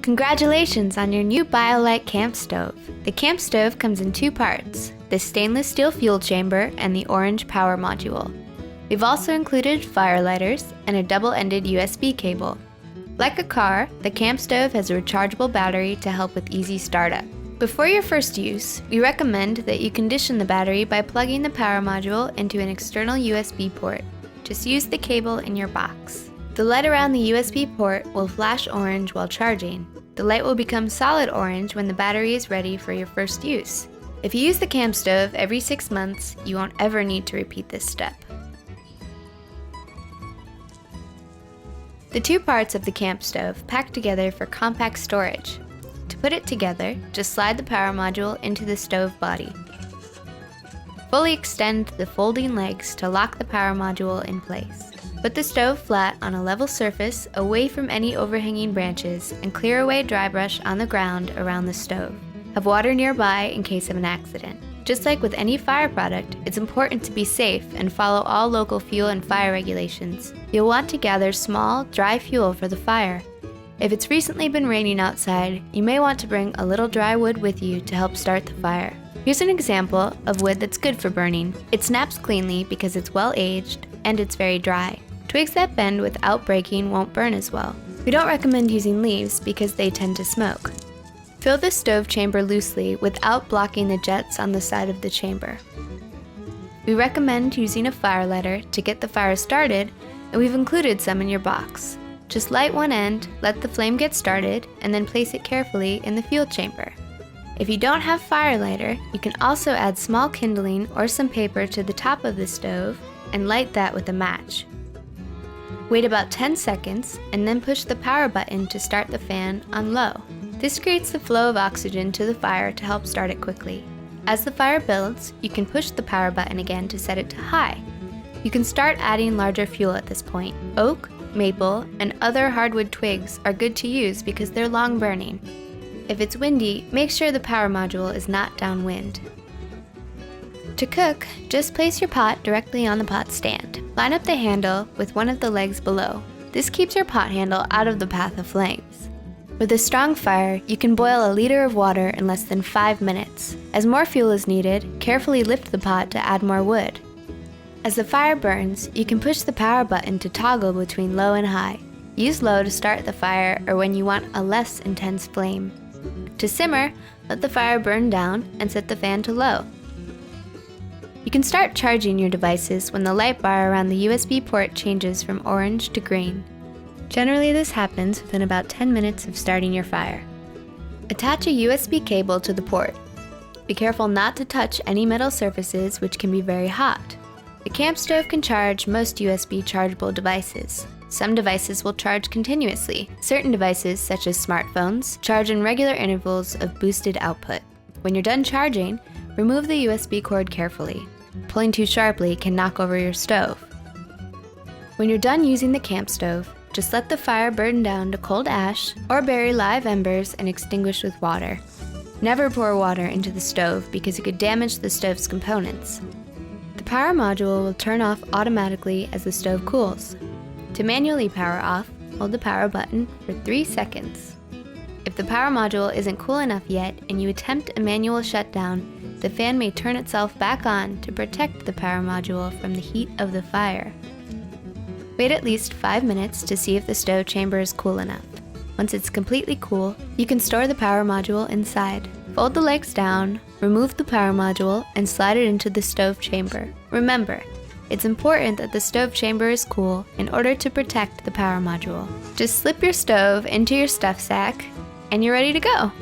Congratulations on your new BioLite Campstove. The Campstove comes in two parts, the stainless steel fuel chamber and the orange power module. We've also included fire lighters and a double-ended USB cable. Like a car, the Campstove has a rechargeable battery to help with easy startup. Before your first use, we recommend that you condition the battery by plugging the power module into an external USB port. Just use the cable in your box. The light around the USB port will flash orange while charging. The light will become solid orange when the battery is ready for your first use. If you use the Campstove every 6 months, you won't ever need to repeat this step. The two parts of the Campstove pack together for compact storage. To put it together, just slide the power module into the stove body. Fully extend the folding legs to lock the power module in place. Put the stove flat on a level surface away from any overhanging branches and clear away dry brush on the ground around the stove. Have water nearby in case of an accident. Just like with any fire product, it's important to be safe and follow all local fuel and fire regulations. You'll want to gather small, dry fuel for the fire. If it's recently been raining outside, you may want to bring a little dry wood with you to help start the fire. Here's an example of wood that's good for burning. It snaps cleanly because it's well aged and it's very dry. Twigs that bend without breaking won't burn as well. We don't recommend using leaves because they tend to smoke. Fill the stove chamber loosely without blocking the jets on the side of the chamber. We recommend using a fire lighter to get the fire started, and we've included some in your box. Just light one end, let the flame get started, and then place it carefully in the fuel chamber. If you don't have fire lighter, you can also add small kindling or some paper to the top of the stove and light that with a match. Wait about 10 seconds and then push the power button to start the fan on low. This creates the flow of oxygen to the fire to help start it quickly. As the fire builds, you can push the power button again to set it to high. You can start adding larger fuel at this point. Oak, maple, and other hardwood twigs are good to use because they're long burning. If it's windy, make sure the power module is not downwind. To cook, just place your pot directly on the pot stand. Line up the handle with one of the legs below. This keeps your pot handle out of the path of flames. With a strong fire, you can boil a liter of water in less than 5 minutes. As more fuel is needed, carefully lift the pot to add more wood. As the fire burns, you can push the power button to toggle between low and high. Use low to start the fire or when you want a less intense flame. To simmer, let the fire burn down and set the fan to low. You can start charging your devices when the light bar around the USB port changes from orange to green. Generally, this happens within about 10 minutes of starting your fire. Attach a USB cable to the port. Be careful not to touch any metal surfaces which can be very hot. The Campstove can charge most USB chargeable devices. Some devices will charge continuously. Certain devices, such as smartphones, charge in regular intervals of boosted output. When you're done charging, remove the USB cord carefully. Pulling too sharply can knock over your stove. When you're done using the Campstove, just let the fire burn down to cold ash or bury live embers and extinguish with water. Never pour water into the stove because it could damage the stove's components. The power module will turn off automatically as the stove cools. To manually power off, hold the power button for 3 seconds. If the power module isn't cool enough yet and you attempt a manual shutdown, the fan may turn itself back on to protect the power module from the heat of the fire. Wait at least 5 minutes to see if the stove chamber is cool enough. Once it's completely cool, you can store the power module inside. Fold the legs down, remove the power module, and slide it into the stove chamber. Remember, it's important that the stove chamber is cool in order to protect the power module. Just slip your stove into your stuff sack, and you're ready to go.